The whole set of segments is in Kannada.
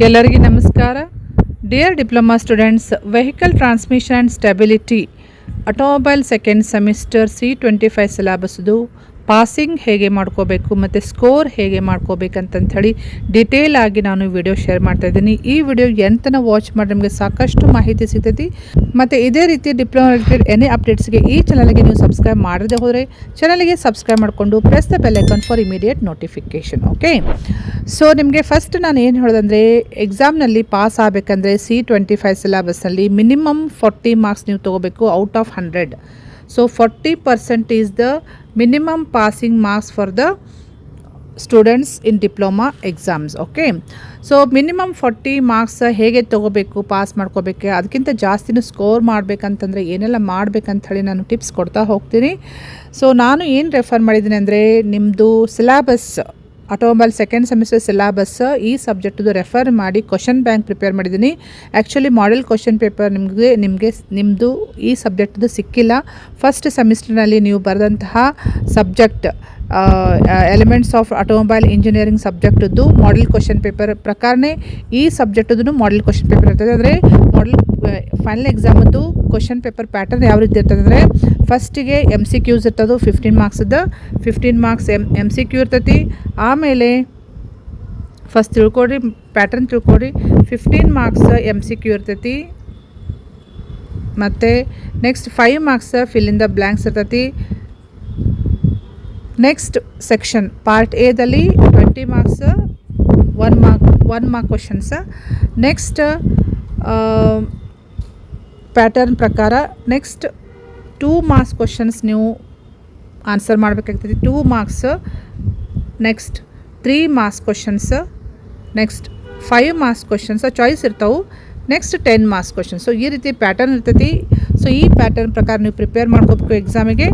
ಎಲ್ಲರಿಗೂ ನಮಸ್ಕಾರ. Dear diploma students, vehicle transmission and stability automobile second semester C25 ಸಿಲೆಬಸ್ದು ಪಾಸಿಂಗ್ ಹೇಗೆ ಮಾಡ್ಕೋಬೇಕು ಮತ್ತು ಸ್ಕೋರ್ ಹೇಗೆ ಮಾಡ್ಕೋಬೇಕಂತ ಹೇಳಿ ಡಿಟೇಲ್ ಆಗಿ ನಾನು ವಿಡಿಯೋ ಶೇರ್ ಮಾಡ್ತಾ ಇದ್ದೀನಿ. ಈ ವಿಡಿಯೋ ಎಂತನ ವಾಚ್ ಮಾಡಿ ನಿಮಗೆ ಸಾಕಷ್ಟು ಮಾಹಿತಿ ಸಿಗ್ತೈತಿ. ಮತ್ತು ಇದೇ ರೀತಿ ಡಿಪ್ಲೊಮಾ ರಿಲೇಟೆಡ್ ಎನಿ ಅಪ್ಡೇಟ್ಸ್ಗೆ ಈ ಚಾನಲ್ಗೆ ನೀವು ಸಬ್ಸ್ಕ್ರೈಬ್ ಮಾಡದೆ ಹೋದರೆ ಚಾನಲ್ಗೆ ಸಬ್ಸ್ಕ್ರೈಬ್ ಮಾಡಿಕೊಂಡು press the bell icon for immediate notification. Okay, so ನಿಮಗೆ ಫಸ್ಟ್ ನಾನು ಏನು ಹೇಳೋದಂದರೆ, ಎಕ್ಸಾಮ್ನಲ್ಲಿ ಪಾಸ್ ಆಗಬೇಕಂದ್ರೆ C25 ಸಿಲೆಬಸ್ನಲ್ಲಿ ಮಿನಿಮಮ್ 40 ಮಾರ್ಕ್ಸ್ ನೀವು ತೊಗೋಬೇಕು out of 100. So 40% is the minimum passing marks for the students in diploma exams. Okay, so minimum 40 marks ಹೇಗೆ ತೊಗೋಬೇಕು, ಪಾಸ್ ಮಾಡ್ಕೋಬೇಕು, ಅದಕ್ಕಿಂತ ಜಾಸ್ತಿನೂ ಸ್ಕೋರ್ ಮಾಡಬೇಕಂತಂದರೆ ಏನೆಲ್ಲ ಮಾಡಬೇಕಂತ ಹೇಳಿ ನಾನು ಟಿಪ್ಸ್ ಕೊಡ್ತಾ ಹೋಗ್ತೀನಿ. ಸೊ ನಾನು ಏನು ರೆಫರ್ ಮಾಡಿದ್ದೀನಿ ಅಂದರೆ, ನಿಮ್ಮದು syllabus automobile second semester syllabus ಈ ಸಬ್ಜೆಕ್ಟ್ದು ರೆಫರ್ ಮಾಡಿ ಕ್ವಶನ್ ಬ್ಯಾಂಕ್ ಪ್ರಿಪೇರ್ ಮಾಡಿದ್ದೀನಿ. ಆ್ಯಕ್ಚುಲಿ ಮಾಡೆಲ್ ಕ್ವಶನ್ ಪೇಪರ್ ನಿಮ್ಮದು ಈ ಸಬ್ಜೆಕ್ಟ್ದು ಸಿಕ್ಕಿಲ್ಲ. ಫಸ್ಟ್ ಸೆಮಿಸ್ಟರ್ನಲ್ಲಿ ನೀವು ಬರೆದಂತಹ subject elements of automobile engineering ಸಬ್ಜೆಕ್ಟದ್ದು ಮಾಡೆಲ್ ಕ್ವಶನ್ ಪೇಪರ್ ಪ್ರಕಾರನೇ ಈ ಸಬ್ಜೆಕ್ಟದ್ದು ಮಾಡೆಲ್ ಕ್ವಶನ್ ಪೇಪರ್ ಇರ್ತದೆ. ಅಂದರೆ ಮಾಡೆಲ್ ಫೈನಲ್ ಎಕ್ಸಾಮದ್ದು ಕ್ವಶನ್ ಪೇಪರ್ ಪ್ಯಾಟರ್ನ್ ಯಾವ ರೀತಿ ಇರ್ತದೆ ಅಂದರೆ, ಫಸ್ಟಿಗೆ MCQs ಇರ್ತದೆ 15 ಮಾರ್ಕ್ಸ್ದು. 15 ಮಾರ್ಕ್ಸ್ MCQ ಇರ್ತೈತಿ. ಆಮೇಲೆ ಫಸ್ಟ್ ತಿಳ್ಕೊಡ್ರಿ, ಪ್ಯಾಟರ್ನ್ ತಿಳ್ಕೊಡ್ರಿ. 15 ಮಾರ್ಕ್ಸ್ MCQ ಇರ್ತೈತಿ. ಮತ್ತು next 5 marks fill in the blanks ಇರ್ತೈತಿ. ನೆಕ್ಸ್ಟ್ ಸೆಕ್ಷನ್ ಪಾರ್ಟ್ ಎದಲ್ಲಿ 20 marks 1 mark questions. Next pattern ಪ್ರಕಾರ ನೆಕ್ಸ್ಟ್ 2 ಮಾರ್ಕ್ಸ್ ಕ್ವಶನ್ಸ್ ನೀವು ಆನ್ಸರ್ ಮಾಡಬೇಕಾಗ್ತದೆ, 2 marks. Next 3 marks questions. Next 5 marks questions choice ಇರ್ತಾವೆ. Next 10 marks questions. ಸೊ ಈ ರೀತಿ ಪ್ಯಾಟರ್ನ್ ಇರ್ತೈತಿ. ಸೊ ಈ ಪ್ಯಾಟರ್ನ್ ಪ್ರಕಾರ ನೀವು ಪ್ರಿಪೇರ್ ಮಾಡ್ಕೋಬೇಕು ಎಕ್ಸಾಮಿಗೆ.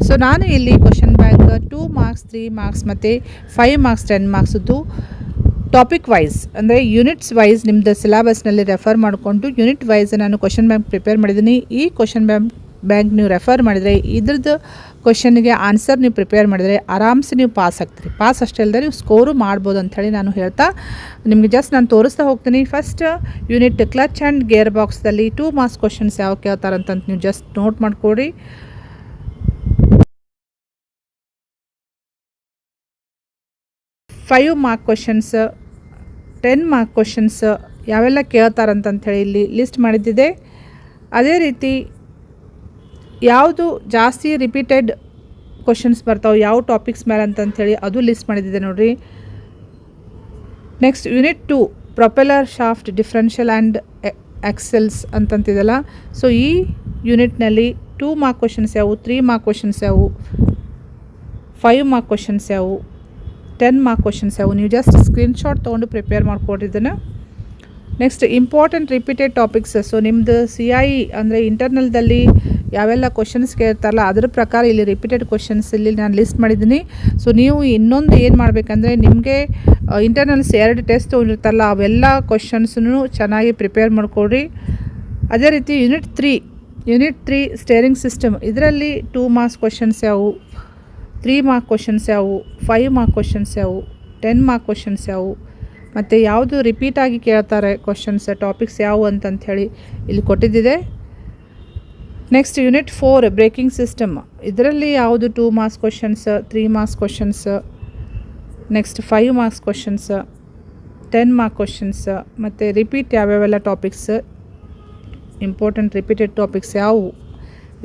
ಸೊ ನಾನು ಇಲ್ಲಿ ಕ್ವಶನ್ ಬ್ಯಾಂಕ್ 2 ಮಾರ್ಕ್ಸ್ 3 ಮಾರ್ಕ್ಸ್ ಮತ್ತು 5 ಮಾರ್ಕ್ಸ್ 10 ಮಾರ್ಕ್ಸದ್ದು ಟಾಪಿಕ್ ವೈಸ್ ಅಂದರೆ ಯೂನಿಟ್ಸ್ ವೈಸ್ ನಿಮ್ಮದು ಸಿಲೆಬಸ್ನಲ್ಲಿ ರೆಫರ್ ಮಾಡಿಕೊಂಡು ಯೂನಿಟ್ ವೈಸ್ ನಾನು ಕ್ವಶನ್ ಬ್ಯಾಂಕ್ ಪ್ರಿಪೇರ್ ಮಾಡಿದ್ದೀನಿ. ಈ ಕ್ವಶನ್ ಬ್ಯಾಂಕ್ ನೀವು ರೆಫರ್ ಮಾಡಿದರೆ ಇದ್ರದ್ದು ಕ್ವಶನ್ಗೆ ಆನ್ಸರ್ ನೀವು ಪ್ರಿಪೇರ್ ಮಾಡಿದರೆ ಆರಾಮ್ಸೆ ನೀವು ಪಾಸ್ ಆಗ್ತೀರಿ. ಪಾಸ್ ಅಷ್ಟೇ ಅಲ್ಲದೆ ನೀವು ಸ್ಕೋರು ಮಾಡ್ಬೋದು ಅಂಥೇಳಿ ನಾನು ಹೇಳ್ತಾ ನಿಮಗೆ ಜಸ್ಟ್ ನಾನು ತೋರಿಸ್ತಾ ಹೋಗ್ತೀನಿ. First unit clutch and gear ಬಾಕ್ಸ್ದಲ್ಲಿ 2 ಮಾರ್ಕ್ಸ್ ಕ್ವಶನ್ಸ್ ಯಾವ ಕೇಳ್ತಾರಂತ ನೀವು ಜಸ್ಟ್ ನೋಟ್ ಮಾಡ್ಕೊಡಿ. Five mark questions, 10 mark questions ಯಾವೆಲ್ಲ ಕೇಳ್ತಾರಂತಂಥೇಳಿ ಇಲ್ಲಿ ಲಿಸ್ಟ್ ಮಾಡಿದ್ದಿದೆ. ಅದೇ ರೀತಿ ಯಾವುದು ಜಾಸ್ತಿ ರಿಪೀಟೆಡ್ ಕ್ವಶನ್ಸ್ ಬರ್ತಾವೆ ಯಾವ ಟಾಪಿಕ್ಸ್ ಮೇಲೆ ಅಂತಂಥೇಳಿ ಅದು ಲಿಸ್ಟ್ ಮಾಡಿದ್ದಿದೆ ನೋಡಿರಿ. Next unit 2 propeller shaft differential and axles ಅಂತಂತಿದೆಲ್ಲ. ಸೊ ಈ ಯೂನಿಟ್ನಲ್ಲಿ 2 ಮಾರ್ಕ್ ಕ್ವಶನ್ಸ್ ಯಾವುವು, 3 ಮಾರ್ಕ್ ಕ್ವಶನ್ಸ್ ಯಾವುವು, 5 ಮಾರ್ಕ್ ಕ್ವಶನ್ಸ್ ಯಾವುವು, 10 ಮಾರ್ಕ್ ಕ್ವಶನ್ಸ್ ಯಾವುವು, ನೀವು ಜಸ್ಟ್ ಸ್ಕ್ರೀನ್ಶಾಟ್ ತೊಗೊಂಡು ಪ್ರಿಪೇರ್ ಮಾಡ್ಕೊಟ್ಟಿದ್ದನ್ನು. Next important repeated topics. So ನಿಮ್ಮದು CIE ಅಂದರೆ ಇಂಟರ್ನಲ್ದಲ್ಲಿ ಯಾವೆಲ್ಲ ಕ್ವಶನ್ಸ್ ಕೇಳ್ತಾರಲ್ಲ ಅದ್ರ ಪ್ರಕಾರ ಇಲ್ಲಿ ರಿಪೀಟೆಡ್ ಕ್ವಶನ್ಸ್ ಇಲ್ಲಿ ನಾನು ಲಿಸ್ಟ್ ಮಾಡಿದ್ದೀನಿ. ಸೊ ನೀವು ಇನ್ನೊಂದು ಏನು ಮಾಡಬೇಕಂದ್ರೆ, ನಿಮಗೆ ಇಂಟರ್ನಲ್ಸ್ 2 ಟೆಸ್ಟ್ ತೊಗೊಂಡಿರ್ತಾರಲ್ಲ ಅವೆಲ್ಲ ಕ್ವಶನ್ಸನ್ನು ಚೆನ್ನಾಗಿ ಪ್ರಿಪೇರ್ ಮಾಡ್ಕೊಡ್ರಿ. ಅದೇ ರೀತಿ ಯೂನಿಟ್ 3 ಸ್ಟೇರಿಂಗ್ ಸಿಸ್ಟಮ್, ಇದರಲ್ಲಿ 2 ಮಾರ್ಕ್ಸ್ ಕ್ವಶನ್ಸ್ ಯಾವುವು, 3 ಮಾರ್ಕ್ ಕ್ವಶನ್ಸ್ ಯಾವುವು, 5 ಮಾರ್ಕ್ ಕ್ವಶನ್ಸ್ ಯಾವುವು, 10 ಮಾರ್ಕ್ ಕ್ವಶನ್ಸ್ ಯಾವುವು, ಮತ್ತು ಯಾವುದು ರಿಪೀಟಾಗಿ ಕೇಳ್ತಾರೆ ಕ್ವಶನ್ಸ್ ಟಾಪಿಕ್ಸ್ ಯಾವುವು ಅಂತಂಥೇಳಿ ಇಲ್ಲಿ ಕೊಟ್ಟಿದ್ದಿದೆ. ನೆಕ್ಸ್ಟ್ ಯೂನಿಟ್ 4 ಬ್ರೇಕಿಂಗ್ ಸಿಸ್ಟಮ್, ಇದರಲ್ಲಿ ಯಾವುದು 2 marks questions, 3 marks questions, next 5 marks questions, 10 mark questions, ಮತ್ತು ರಿಪೀಟ್ ಯಾವ್ಯಾವೆಲ್ಲ ಟಾಪಿಕ್ಸ್ ಇಂಪಾರ್ಟೆಂಟ್ ರಿಪೀಟೆಡ್ ಟಾಪಿಕ್ಸ್ ಯಾವುವು,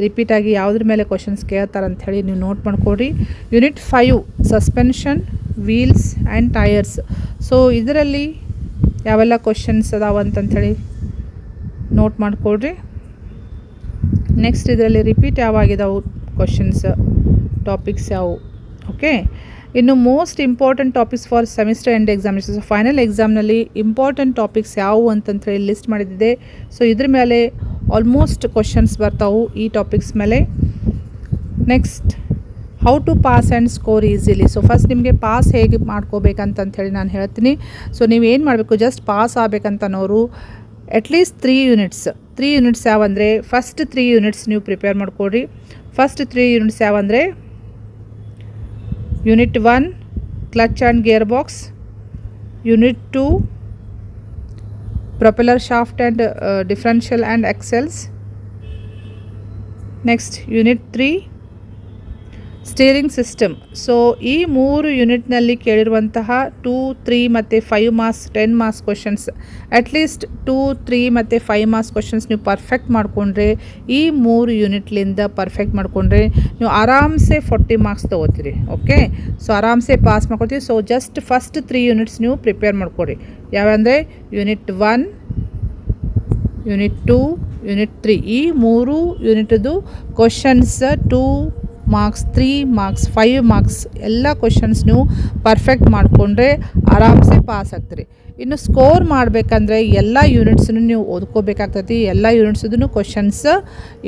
ರಿಪೀಟಾಗಿ ಯಾವುದ್ರ ಮೇಲೆ ಕ್ವಶನ್ಸ್ ಕೇಳ್ತಾರಂಥೇಳಿ ನೀವು ನೋಟ್ ಮಾಡ್ಕೊಡ್ರಿ. Unit 5 suspension wheels and tyres. So ಇದರಲ್ಲಿ ಯಾವೆಲ್ಲ ಕ್ವಶನ್ಸ್ ಅದಾವ ಅಂತಂಥೇಳಿ ನೋಟ್ ಮಾಡಿಕೊಡ್ರಿ. ನೆಕ್ಸ್ಟ್ ಇದರಲ್ಲಿ ರಿಪೀಟ್ ಯಾವಾಗಿದಾವು ಕ್ವಶನ್ಸ್ ಟಾಪಿಕ್ಸ್ ಯಾವುವು. ಓಕೆ, ಇನ್ನು most important topics for semester end examinations, final ಎಕ್ಸಾಮ್ನಲ್ಲಿ important topics ಯಾವುವು ಅಂತಂಥೇಳಿ ಲಿಸ್ಟ್ ಮಾಡಿದ್ದಿದೆ. ಸೊ ಇದ್ರ ಮೇಲೆ ಆಲ್ಮೋಸ್ಟ್ ಕ್ವಶನ್ಸ್ ಬರ್ತಾವೆ ಈ ಟಾಪಿಕ್ಸ್ ಮೇಲೆ. Next how to pass and score easily. So first ನಿಮಗೆ ಪಾಸ್ ಹೇಗೆ ಮಾಡ್ಕೋಬೇಕಂತಂಥೇಳಿ ನಾನು ಹೇಳ್ತೀನಿ. ಸೊ ನೀವೇನು ಮಾಡಬೇಕು, ಜಸ್ಟ್ ಪಾಸ್ ಆಗಬೇಕಂತನೋರು ಅಟ್ಲೀಸ್ಟ್ 3 ಯೂನಿಟ್ಸ್ ಯಾವಂದರೆ, ಫಸ್ಟ್ 3 ಯೂನಿಟ್ಸ್ ನೀವು ಪ್ರಿಪೇರ್ ಮಾಡ್ಕೊಡ್ರಿ. ಫಸ್ಟ್ 3 ಯೂನಿಟ್ಸ್ ಯಾವಂದರೆ unit 1 clutch and gear box, unit 2 propeller shaft and differential and axles. Next unit 3 steering system. So ಈ 3 ಯೂನಿಟ್ನಲ್ಲಿ ಕೇಳಿರುವಂತಹ 2, 3 ಮತ್ತು 5 ಮಾರ್ಕ್ಸ್ 10 ಮಾರ್ಕ್ಸ್ ಕ್ವಶನ್ಸ್, ಅಟ್ಲೀಸ್ಟ್ 2, 3 ಮತ್ತು 5 ಮಾರ್ಕ್ಸ್ ಕ್ವಶನ್ಸ್ ನೀವು ಪರ್ಫೆಕ್ಟ್ ಮಾಡಿಕೊಂಡ್ರೆ, ಈ 3 ಯೂನಿಟ್ಲಿಂದ ಪರ್ಫೆಕ್ಟ್ ಮಾಡಿಕೊಂಡ್ರೆ ನೀವು ಆರಾಮ್ಸೆ 40 ಮಾರ್ಕ್ಸ್ ತೊಗೋತೀರಿ. ಓಕೆ, ಸೊ ಆರಾಮ್ಸೆ ಪಾಸ್ ಮಾಡ್ಕೊತೀವಿ. ಸೊ ಜಸ್ಟ್ ಫಸ್ಟ್ 3 ಯೂನಿಟ್ಸ್ ನೀವು ಪ್ರಿಪೇರ್ ಮಾಡ್ಕೊಡಿ. ಯಾವಂದರೆ ಯೂನಿಟ್ 1, ಯೂನಿಟ್ 2, ಯೂನಿಟ್ 3. ಈ 3 ಯೂನಿಟ್ದು ಕ್ವಶನ್ಸ್ 2 ಮಾರ್ಕ್ಸ್, 3 ಮಾರ್ಕ್ಸ್, 5 ಮಾರ್ಕ್ಸ್ ಎಲ್ಲ ಕ್ವಶನ್ಸ್ ನೀವು ಪರ್ಫೆಕ್ಟ್ ಮಾಡಿಕೊಂಡ್ರೆ ಆರಾಮ್ಸೆ ಪಾಸ್ ಆಗ್ತೀರಿ. ಇನ್ನು ಸ್ಕೋರ್ ಮಾಡಬೇಕಂದ್ರೆ ಎಲ್ಲ ಯೂನಿಟ್ಸನ್ನು ನೀವು ಓದ್ಕೋಬೇಕಾಗ್ತೈತಿ. ಎಲ್ಲ ಯೂನಿಟ್ಸದ್ದು ಕ್ವಶನ್ಸ್,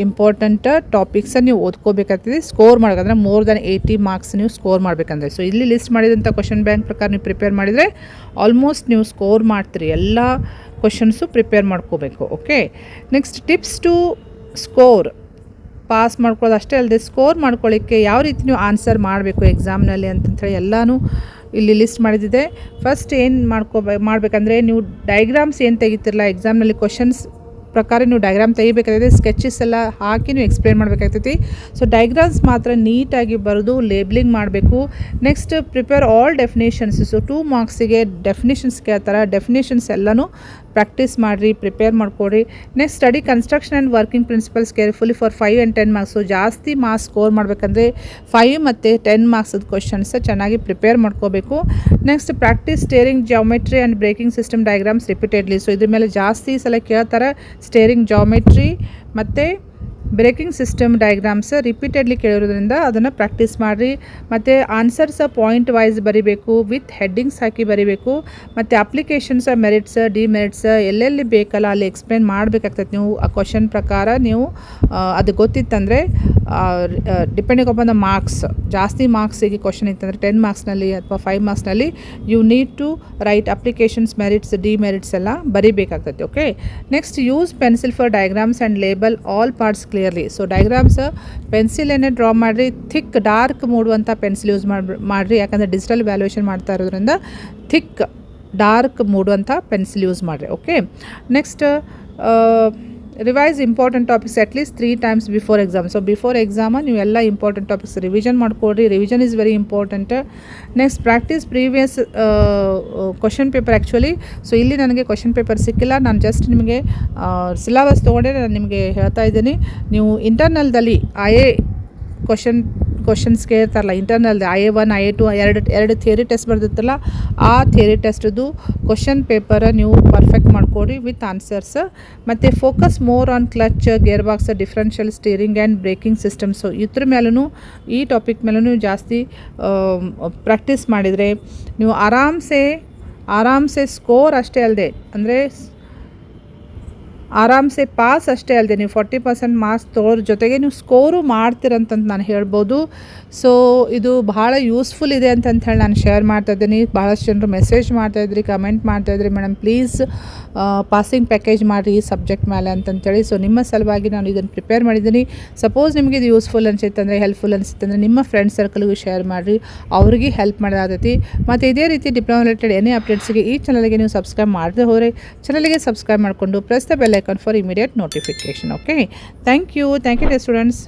ಇಂಪಾರ್ಟೆಂಟ್ ಟಾಪಿಕ್ಸನ್ನು ನೀವು ಓದ್ಕೋಬೇಕಾಗ್ತದೆ ಸ್ಕೋರ್ ಮಾಡೋಕ್ಕಂದ್ರೆ ಮೋರ್ ದ್ಯಾನ್ 80 ಮಾರ್ಕ್ಸ್ ನೀವು ಸ್ಕೋರ್ ಮಾಡಬೇಕಂದ್ರೆ. ಸೊ ಇಲ್ಲಿ ಲಿಸ್ಟ್ ಮಾಡಿದಂಥ ಕ್ವಶನ್ ಬ್ಯಾಂಕ್ ಪ್ರಕಾರ ನೀವು ಪ್ರಿಪೇರ್ ಮಾಡಿದರೆ ಆಲ್ಮೋಸ್ಟ್ ನೀವು ಸ್ಕೋರ್ ಮಾಡ್ತೀರಿ. ಎಲ್ಲ ಕ್ವಶನ್ಸು ಪ್ರಿಪೇರ್ ಮಾಡ್ಕೋಬೇಕು. Okay, next tips to score. Pass ಮಾಡ್ಕೊಳ್ಳೋದು ಅಷ್ಟೇ ಅಲ್ಲದೆ ಸ್ಕೋರ್ ಮಾಡ್ಕೊಳ್ಳಿಕ್ಕೆ ಯಾವ ರೀತಿ ನೀವು ಆನ್ಸರ್ ಮಾಡಬೇಕು ಎಕ್ಸಾಮ್ನಲ್ಲಿ ಅಂತಂಥೇಳಿ ಎಲ್ಲನೂ ಇಲ್ಲಿ ಲಿಸ್ಟ್ ಮಾಡಿದ್ದಿದೆ. ಫಸ್ಟ್ ಏನು ಮಾಡಬೇಕಂದ್ರೆ ನೀವು ಡಯಾಗ್ರಾಮ್ಸ್ ಏನು ತೆಗಿತಿರಲ್ಲ ಎಕ್ಸಾಮ್ನಲ್ಲಿ ಕ್ವಶನ್ಸ್ ಪ್ರಕಾರ ನೀವು ಡಯಾಗ್ರಾಮ್ ತೆಗಿಬೇಕಾಗ್ತದೆ. ಸ್ಕೆಚಸ್ ಎಲ್ಲ ಹಾಕಿ ನೀವು ಎಕ್ಸ್ಪ್ಲೇನ್ ಮಾಡಬೇಕಾಗ್ತೈತಿ. ಸೊ ಡಯಾಗ್ರಾಮ್ಸ್ ಮಾತ್ರ ನೀಟಾಗಿ ಬರೆದು ಲೇಬ್ಲಿಂಗ್ ಮಾಡಬೇಕು. Next prepare all definitions. So 2 ಮಾರ್ಕ್ಸಿಗೆ ಡೆಫಿನೇಷನ್ಸ್ ಕೇಳ್ತಾರೆ. ಡೆಫಿನೇಷನ್ಸ್ ಎಲ್ಲನೂ ಪ್ರಾಕ್ಟೀಸ್ ಮಾಡಿರಿ, ಪ್ರಿಪೇರ್ ಮಾಡಿಕೊಡ್ರಿ. Next study construction and working principles carefully for 5 and 10 marks. So ಜಾಸ್ತಿ ಮಾರ್ಕ್ಸ್ ಸ್ಕೋರ್ ಮಾಡಬೇಕಂದ್ರೆ 5 ಮತ್ತು 10 ಮಾರ್ಕ್ಸದ ಕ್ವಶನ್ಸ್ ಚೆನ್ನಾಗಿ ಪ್ರಿಪೇರ್ ಮಾಡ್ಕೋಬೇಕು. Next practice steering geometry and braking system diagrams repeatedly. So ಇದ್ರ ಮೇಲೆ ಜಾಸ್ತಿ ಸಲ ಕೇಳ್ತಾರೆ. ಸ್ಟೇರಿಂಗ್ ಜಾಮೆಟ್ರಿ ಮತ್ತು ಬ್ರೇಕಿಂಗ್ ಸಿಸ್ಟಮ್ ಡಯಾಗ್ರಾಮ್ಸ್ ರಿಪೀಟೆಡ್ಲಿ ಕೇಳಿರೋದ್ರಿಂದ ಅದನ್ನು ಪ್ರಾಕ್ಟೀಸ್ ಮಾಡಿರಿ. ಮತ್ತು ಆನ್ಸರ್ಸ್ ಪಾಯಿಂಟ್ ವೈಸ್ ಬರಿಬೇಕು, ವಿತ್ ಹೆಡ್ಡಿಂಗ್ಸ್ ಹಾಕಿ ಬರಿಬೇಕು. ಮತ್ತು ಅಪ್ಲಿಕೇಶನ್ಸ್, ಮೆರಿಟ್ಸ್, ಡಿಮೆರಿಟ್ಸ್ ಎಲ್ಲೆಲ್ಲಿ ಬೇಕಲ್ಲ ಅಲ್ಲಿ ಎಕ್ಸ್ಪ್ಲೇನ್ ಮಾಡಬೇಕಾಗ್ತದೆ. ನೀವು ಆ ಕ್ವಶನ್ ಪ್ರಕಾರ ನೀವು ಅದು ಗೊತ್ತಿತ್ತಂದರೆ ಡಿಪೆಂಡಿಂಗ್ ಅಪಾನ್ ದ ಮಾರ್ಕ್ಸ್, ಜಾಸ್ತಿ ಮಾರ್ಕ್ಸಿಗೆ ಕ್ವಶನ್ ಇತ್ತಂದರೆ 10 ಮಾರ್ಕ್ಸ್ನಲ್ಲಿ ಅಥವಾ 5 ಮಾರ್ಕ್ಸ್ನಲ್ಲಿ you need to write applications, merits, demerits ಎಲ್ಲ ಬರಿಬೇಕಾಗ್ತದೆ. Okay, next use pencil for diagrams and label all parts clearly. So diagrams ಪೆನ್ಸಿಲೇನೆ ಡ್ರಾ ಮಾಡಿರಿ. ಥಿಕ್ ಡಾರ್ಕ್ ಮೂಡುವಂಥ ಪೆನ್ಸಿಲ್ ಯೂಸ್ ಮಾಡಿರಿ. ಯಾಕಂದರೆ ಡಿಜಿಟಲ್ ವ್ಯಾಲ್ಯೂಯೇಷನ್ ಮಾಡ್ತಾ ಇರೋದ್ರಿಂದ ಥಿಕ್ ಡಾರ್ಕ್ ಮೂಡುವಂಥ ಪೆನ್ಸಿಲ್ ಯೂಸ್ ಮಾಡಿರಿ. Okay, next revise important topics at least 3 times before exam. So before exam ನೀವು ಎಲ್ಲ ಇಂಪಾರ್ಟೆಂಟ್ ಟಾಪಿಕ್ಸ್ ರಿವಿಷನ್ ಮಾಡಿಕೊಡ್ರಿ. Revision is very important. Next practice previous question paper. Actually so ಇಲ್ಲಿ ನನಗೆ ಕ್ವಶನ್ ಪೇಪರ್ ಸಿಕ್ಕಿಲ್ಲ. ನಾನು ಜಸ್ಟ್ ನಿಮಗೆ ಸಿಲೆಬಸ್ ತೊಗೊಂಡೆ ನಾನು ನಿಮಗೆ ಹೇಳ್ತಾ ಇದ್ದೀನಿ. ನೀವು ಇಂಟರ್ನಲ್ದಲ್ಲಿ IA ಕ್ವಶನ್ಸ್ ಕೇಳ್ತಾರಲ್ಲ ಇಂಟರ್ನಲ್ದು IA1, IA2 ಎರಡು ಥಿಯರಿ ಟೆಸ್ಟ್ ಬರ್ದಿತ್ತಲ್ಲ, ಆ ಥಿಯರಿ ಟೆಸ್ಟ್ದು ಕ್ವಶನ್ ಪೇಪರ್ ನೀವು ಪರ್ಫೆಕ್ಟ್ ಮಾಡಿಕೊಡಿ ವಿತ್ ಆನ್ಸರ್ಸ್. ಮತ್ತು focus more on clutch, gear box, differential, steering and braking system. So ಇದ್ರ ಮೇಲೂ ಈ ಟಾಪಿಕ್ ಮೇಲೂ ಜಾಸ್ತಿ ಪ್ರಾಕ್ಟೀಸ್ ಮಾಡಿದರೆ ನೀವು ಆರಾಮ್ಸೆ ಸ್ಕೋರ್ ಅಷ್ಟೇ ಅಲ್ಲದೆ ಅಂದರೆ ಆರಾಮ್ಸೆ ಪಾಸ್ ಅಷ್ಟೇ ಅಲ್ಲದೆ ನೀವು 40% ಮಾರ್ಕ್ಸ್ ತೊಗೊಳೋದ್ರ ಜೊತೆಗೆ ನೀವು ಸ್ಕೋರು ಮಾಡ್ತೀರಂತಂದು ನಾನು ಹೇಳ್ಬೋದು. ಸೊ ಇದು ಭಾಳ ಯೂಸ್ಫುಲ್ ಇದೆ ಅಂತ ಹೇಳಿ ನಾನು ಶೇರ್ ಮಾಡ್ತಾಯಿದ್ದೀನಿ. ಭಾಳಷ್ಟು ಜನರು ಮೆಸೇಜ್ ಮಾಡ್ತಾಯಿದ್ರಿ, ಕಮೆಂಟ್ ಮಾಡ್ತಾಯಿದ್ರಿ, ಮೇಡಮ್ ಪ್ಲೀಸ್ ಪಾಸಿಂಗ್ ಪ್ಯಾಕೇಜ್ ಮಾಡಿರಿ ಈ ಸಬ್ಜೆಕ್ಟ್ ಮೇಲೆ ಅಂತಂತೇಳಿ. ಸೊ ನಿಮ್ಮ ಸಲುವಾಗಿ ನಾನು ಇದನ್ನು ಪ್ರಿಪೇರ್ ಮಾಡಿದ್ದೀನಿ. ಸಪೋಸ್ ನಿಮಗೆ ಇದು ಯೂಸ್ಫುಲ್ ಅನಿಸುತ್ತಂದರೆ, ಹೆಲ್ಪ್ಫುಲ್ ಅನಿಸುತ್ತಂದರೆ ನಿಮ್ಮ ಫ್ರೆಂಡ್ ಸರ್ಕಲ್ಗೂ ಶೇರ್ ಮಾಡಿರಿ, ಅವ್ರಿಗೆ ಹೆಲ್ಪ್ ಮಾಡೋದಾಗೈತಿ. ಮತ್ತು ಇದೇ ರೀತಿ ಡಿಪ್ಲೊಮಾ ರಿಲೇಟೆಡ್ ಏನೇ ಅಪ್ಡೇಟ್ಸ್ಗೆ ಈ ಚಾನಲ್ಗೆ ನೀವು ಸಬ್ಸ್ಕ್ರೈಬ್ ಮಾಡದೆ ಹೋದರೆ ಚಾನಲ್ಗೆ ಸಬ್ಸ್ಕ್ರೈಬ್ ಮಾಡಿಕೊಂಡು press the bell icon for immediate notification. Okay, thank you dear students.